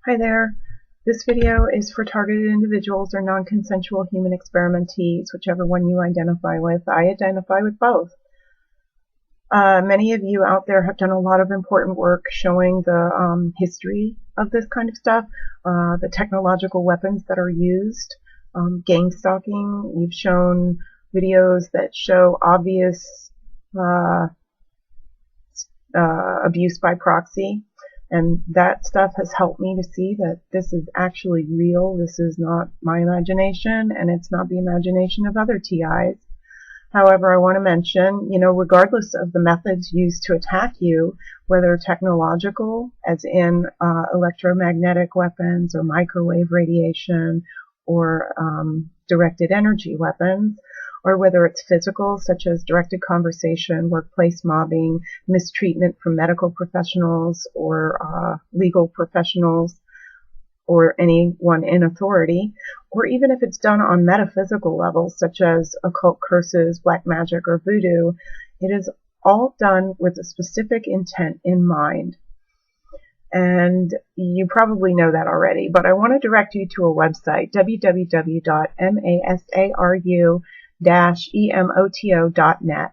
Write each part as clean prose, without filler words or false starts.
Hi there. This video is for targeted individuals or non-consensual human experimentees, whichever one you identify with. I identify with both. Many of you out there have done a lot of important work showing the history of this kind of stuff, the technological weapons that are used, gang stalking. You've shown videos that show obvious abuse by proxy. And that stuff has helped me to see that this is actually real. This is not my imagination, and it's not the imagination of other TIs. However, I want to mention, regardless of the methods used to attack you, whether technological, as in electromagnetic weapons or microwave radiation or directed energy weapons, or whether it's physical, such as directed conversation, workplace mobbing, mistreatment from medical professionals or legal professionals, or anyone in authority, or even if it's done on metaphysical levels, such as occult curses, black magic, or voodoo, it is all done with a specific intent in mind. And you probably know that already, but I want to direct you to a website, www.masaru-emoto.net.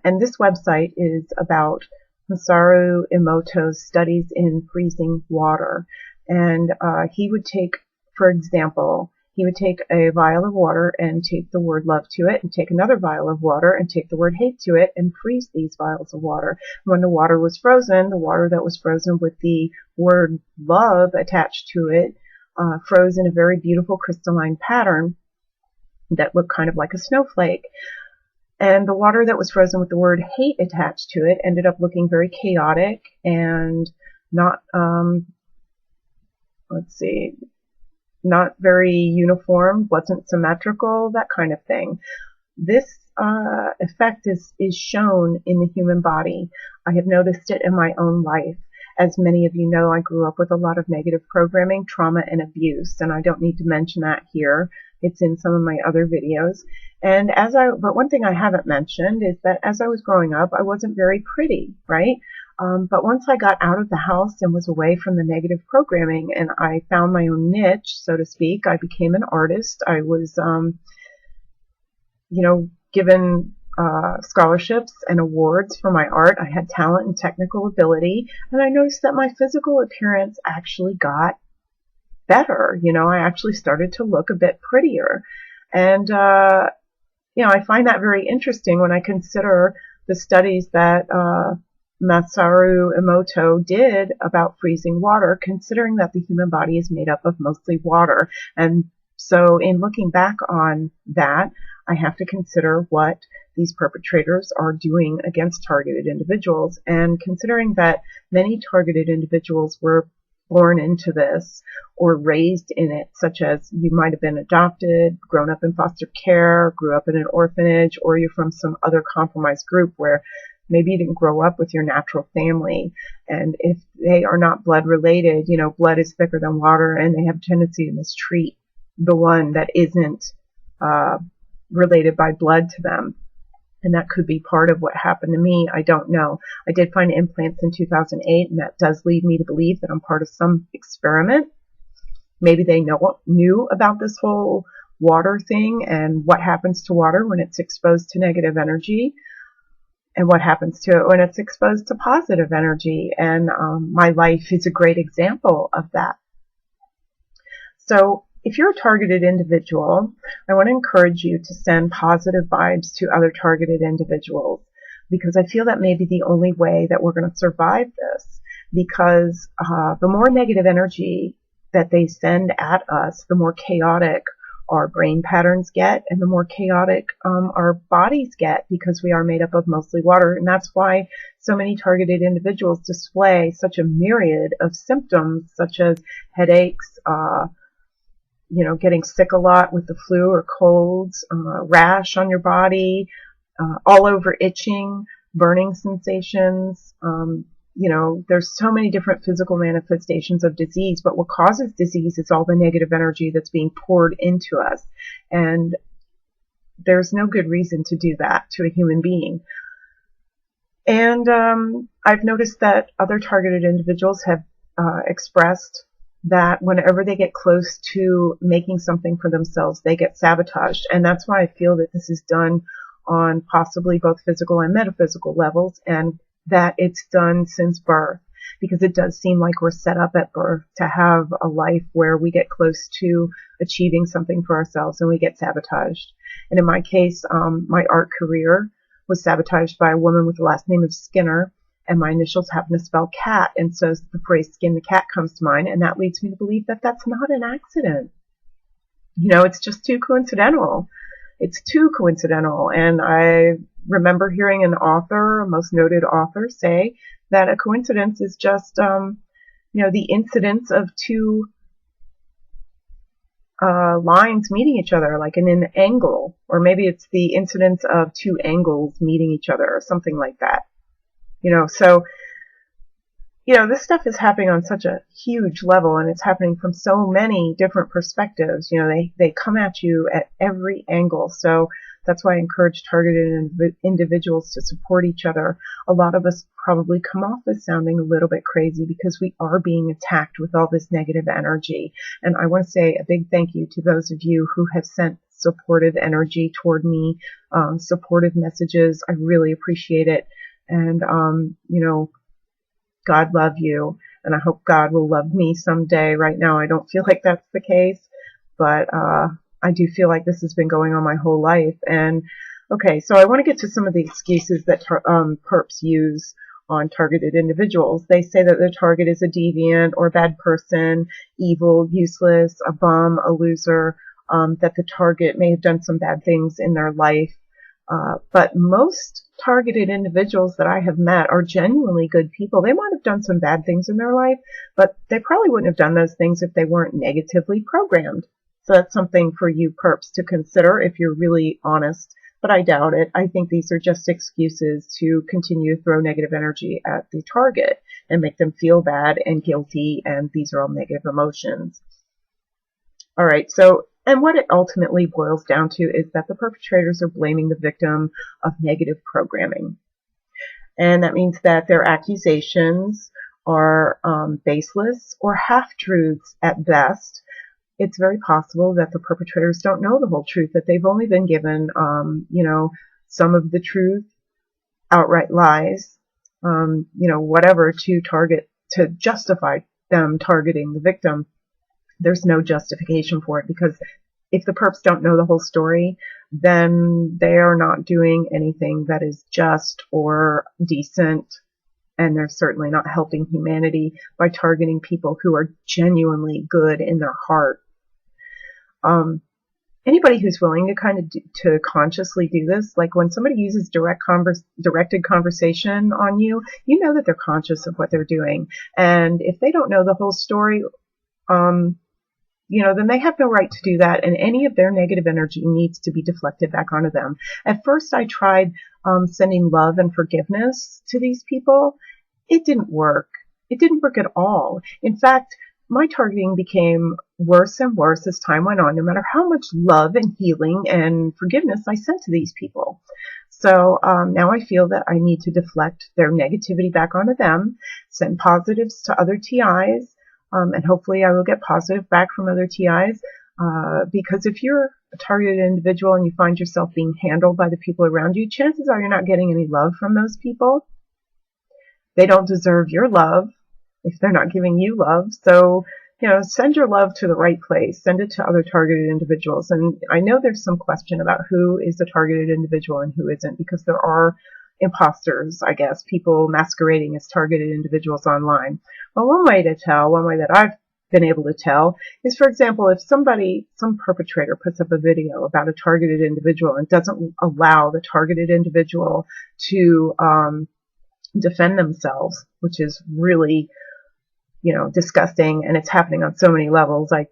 And this website is about Masaru Emoto's studies in freezing water. And he would take, for example, he would take a vial of water and take the word love to it, and take another vial of water and take the word hate to it, and freeze these vials of water. When the water was frozen, the water that was frozen with the word love attached to it froze in a very beautiful crystalline pattern that looked kind of like a snowflake. And the water that was frozen with the word hate attached to it ended up looking very chaotic and not, not very uniform, wasn't symmetrical, that kind of thing. This effect is shown in the human body. I have noticed it in my own life. As many of you know, I grew up with a lot of negative programming, trauma, and abuse, and I don't need to mention that here. It's in some of my other videos. And but one thing I haven't mentioned is that as I was growing up, I wasn't very pretty, right? But once I got out of the house and was away from the negative programming and I found my own niche, so to speak, I became an artist. I was, given scholarships and awards for my art. I had talent and technical ability, and I noticed that my physical appearance actually got better. I actually started to look a bit prettier. And, I find that very interesting when I consider the studies that Masaru Emoto did about freezing water, considering that the human body is made up of mostly water. And so in looking back on that, I have to consider what these perpetrators are doing against targeted individuals. And considering that many targeted individuals were born into this or raised in it, such as you might have been adopted, grown up in foster care, grew up in an orphanage, or you're from some other compromised group where maybe you didn't grow up with your natural family. And if they are not blood related, blood is thicker than water, and they have a tendency to mistreat the one that isn't related by blood to them. And that could be part of what happened to me. I don't know. I did find implants in 2008, and that does lead me to believe that I'm part of some experiment. Maybe they knew about this whole water thing and what happens to water when it's exposed to negative energy, and what happens to it when it's exposed to positive energy. And my life is a great example of that. So if you're a targeted individual, I want to encourage you to send positive vibes to other targeted individuals, because I feel that may be the only way that we're going to survive this. Because the more negative energy that they send at us, the more chaotic our brain patterns get, and the more chaotic our bodies get, because we are made up of mostly water. And that's why so many targeted individuals display such a myriad of symptoms, such as headaches, getting sick a lot with the flu or colds, rash on your body, all over itching, burning sensations. There's so many different physical manifestations of disease, but what causes disease is all the negative energy that's being poured into us. And there's no good reason to do that to a human being. And I've noticed that other targeted individuals have expressed that whenever they get close to making something for themselves, they get sabotaged. And that's why I feel that this is done on possibly both physical and metaphysical levels, and that it's done since birth. Because it does seem like we're set up at birth to have a life where we get close to achieving something for ourselves and we get sabotaged. And in my case, my art career was sabotaged by a woman with the last name of Skinner, and my initials happen to spell cat, and so the phrase skin the cat comes to mind, and that leads me to believe that that's not an accident. It's just too coincidental. It's too coincidental. And I remember hearing an author, a most noted author, say that a coincidence is just, the incidence of two lines meeting each other, like in an angle, or maybe it's the incidence of two angles meeting each other, or something like that. So, this stuff is happening on such a huge level, and it's happening from so many different perspectives. They come at you at every angle. So that's why I encourage targeted individuals to support each other. A lot of us probably come off as sounding a little bit crazy because we are being attacked with all this negative energy. And I want to say a big thank you to those of you who have sent supportive energy toward me, supportive messages. I really appreciate it. And, God love you, and I hope God will love me someday. Right now, I don't feel like that's the case, but I do feel like this has been going on my whole life. And okay, so I want to get to some of the excuses that perps use on targeted individuals. They say that their target is a deviant or a bad person, evil, useless, a bum, a loser, that the target may have done some bad things in their life. But most targeted individuals that I have met are genuinely good people. They might have done some bad things in their life, but they probably wouldn't have done those things if they weren't negatively programmed. So that's something for you perps to consider if you're really honest, but I doubt it. I think these are just excuses to continue to throw negative energy at the target and make them feel bad and guilty, and these are all negative emotions. All right, so and what it ultimately boils down to is that the perpetrators are blaming the victim of negative programming. And that means that their accusations are baseless or half-truths at best. It's very possible that the perpetrators don't know the whole truth, that they've only been given, some of the truth, outright lies, whatever to justify them targeting the victim. There's no justification for it, because if the perps don't know the whole story, then they are not doing anything that is just or decent, and they're certainly not helping humanity by targeting people who are genuinely good in their heart. Anybody who's willing to to consciously do this, like when somebody uses directed conversation on you, you know that they're conscious of what they're doing. And if they don't know the whole story, then they have no right to do that, and any of their negative energy needs to be deflected back onto them. At first, I tried sending love and forgiveness to these people. It didn't work. It didn't work at all. In fact, my targeting became worse and worse as time went on, no matter how much love and healing and forgiveness I sent to these people. So now I feel that I need to deflect their negativity back onto them, send positives to other TIs, and hopefully I will get positive back from other TIs, because if you're a targeted individual and you find yourself being handled by the people around you, chances are you're not getting any love from those people. They don't deserve your love if they're not giving you love. So, send your love to the right place. Send it to other targeted individuals. And I know there's some question about who is a targeted individual and who isn't, because there are imposters, I guess, people masquerading as targeted individuals online. Well, one way that I've been able to tell is, for example, if some perpetrator puts up a video about a targeted individual and doesn't allow the targeted individual to defend themselves, which is really, disgusting, and it's happening on so many levels. I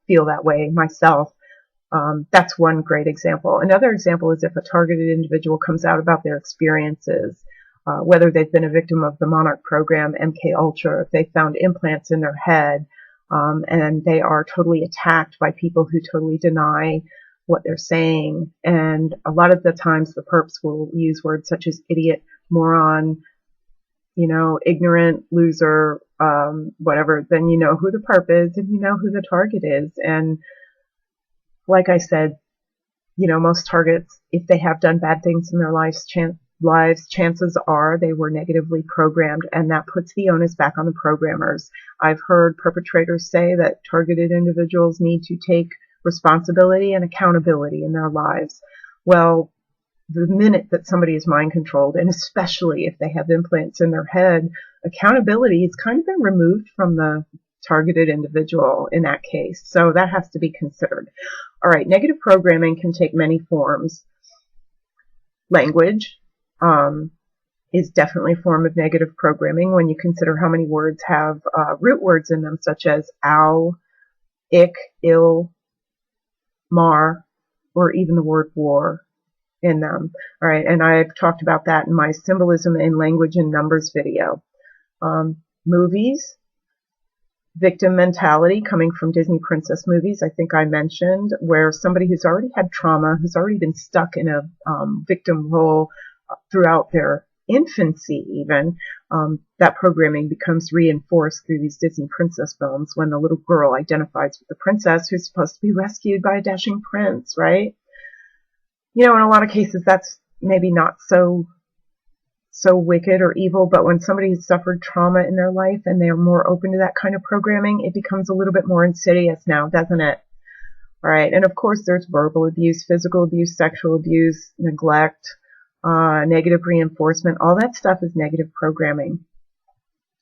feel that way myself. That's one great example. Another example is if a targeted individual comes out about their experiences, whether they've been a victim of the Monarch program, MK Ultra, if they found implants in their head, and they are totally attacked by people who totally deny what they're saying. And a lot of the times the perps will use words such as idiot, moron, ignorant, loser, whatever, then you know who the perp is and you know who the target is. And like I said, most targets, if they have done bad things in their lives, chances are they were negatively programmed, and that puts the onus back on the programmers. I've heard perpetrators say that targeted individuals need to take responsibility and accountability in their lives. Well, the minute that somebody is mind controlled, and especially if they have implants in their head, accountability has kind of been removed from the targeted individual in that case. So that has to be considered. All right, negative programming can take many forms. Language is definitely a form of negative programming when you consider how many words have root words in them, such as ow, ick, ill, mar, or even the word war in them. All right, and I've talked about that in my symbolism in language and numbers video. Movies, victim mentality coming from Disney princess movies, I think I mentioned, where somebody who's already had trauma, who's already been stuck in a victim role throughout their infancy even, that programming becomes reinforced through these Disney princess films when the little girl identifies with the princess who's supposed to be rescued by a dashing prince, right? In a lot of cases that's maybe not so wicked or evil, but when somebody has suffered trauma in their life and they're more open to that kind of programming, it becomes a little bit more insidious now, doesn't it? All right, and of course there's verbal abuse, physical abuse, sexual abuse, neglect, negative reinforcement. All that stuff is negative programming,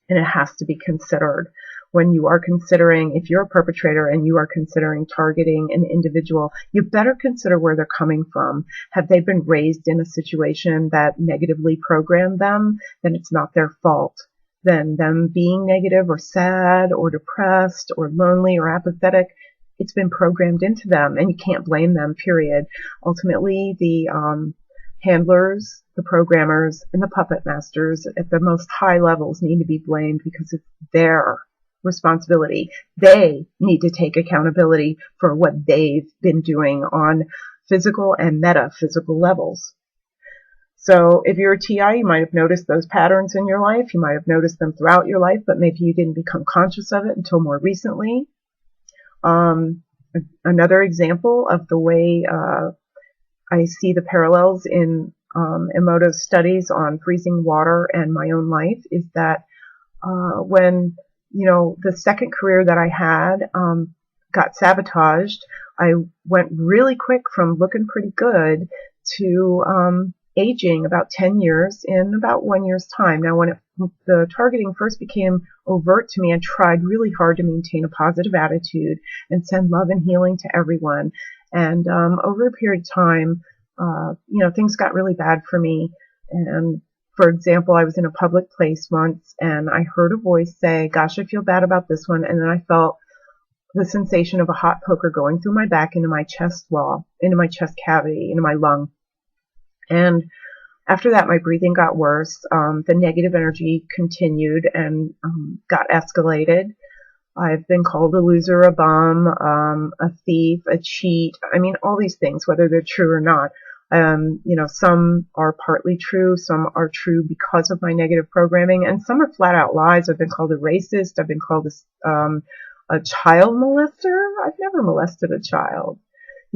and it has to be considered when you are considering, if you're a perpetrator and you are considering targeting an individual, you better consider where they're coming from. Have they been raised in a situation that negatively programmed them? Then it's not their fault. Then them being negative or sad or depressed or lonely or apathetic, it's been programmed into them, and you can't blame them, period. Ultimately, the handlers, the programmers, and the puppet masters at the most high levels need to be blamed because it's their responsibility. They need to take accountability for what they've been doing on physical and metaphysical levels. So if you're a TI, you might have noticed those patterns in your life. You might have noticed them throughout your life, but maybe you didn't become conscious of it until more recently. Another example of the way I see the parallels in emotive studies on freezing water and my own life is that when the second career that I had got sabotaged, I went really quick from looking pretty good to aging about 10 years in about 1 year's time. Now, when the targeting first became overt to me, I tried really hard to maintain a positive attitude and send love and healing to everyone. And over a period of time, things got really bad for me. And for example, I was in a public place once and I heard a voice say, "Gosh, I feel bad about this one." And then I felt the sensation of a hot poker going through my back into my chest wall, into my chest cavity, into my lung. And after that, my breathing got worse. The negative energy continued and got escalated. I've been called a loser, a bum, a thief, a cheat. I mean, all these things, whether they're true or not. Some are partly true, some are true because of my negative programming, and some are flat out lies. I've been called a racist. I've been called a child molester. I've never molested a child.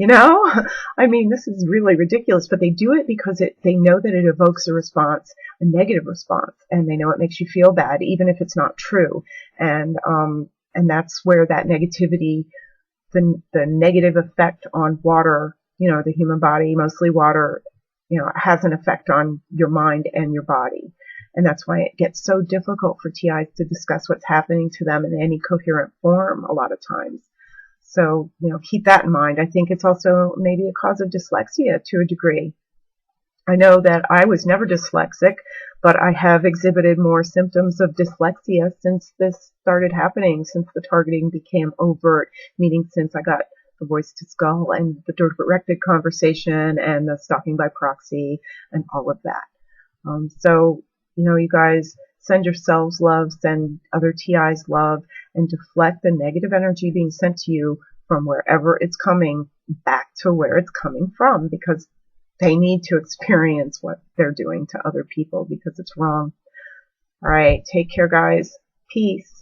I mean, this is really ridiculous, but they do it because they know that it evokes a response, a negative response, and they know it makes you feel bad, even if it's not true. And that's where that negativity, the negative effect on water, the human body, mostly water, has an effect on your mind and your body. And that's why it gets so difficult for TIs to discuss what's happening to them in any coherent form a lot of times. So, keep that in mind. I think it's also maybe a cause of dyslexia to a degree. I know that I was never dyslexic, but I have exhibited more symptoms of dyslexia since this started happening, since the targeting became overt, meaning since I got the voice to skull and the directed conversation and the stalking by proxy and all of that. So, you guys send yourselves love, send other TIs love, and deflect the negative energy being sent to you from wherever it's coming back to where it's coming from, because they need to experience what they're doing to other people because it's wrong. All right. Take care, guys. Peace.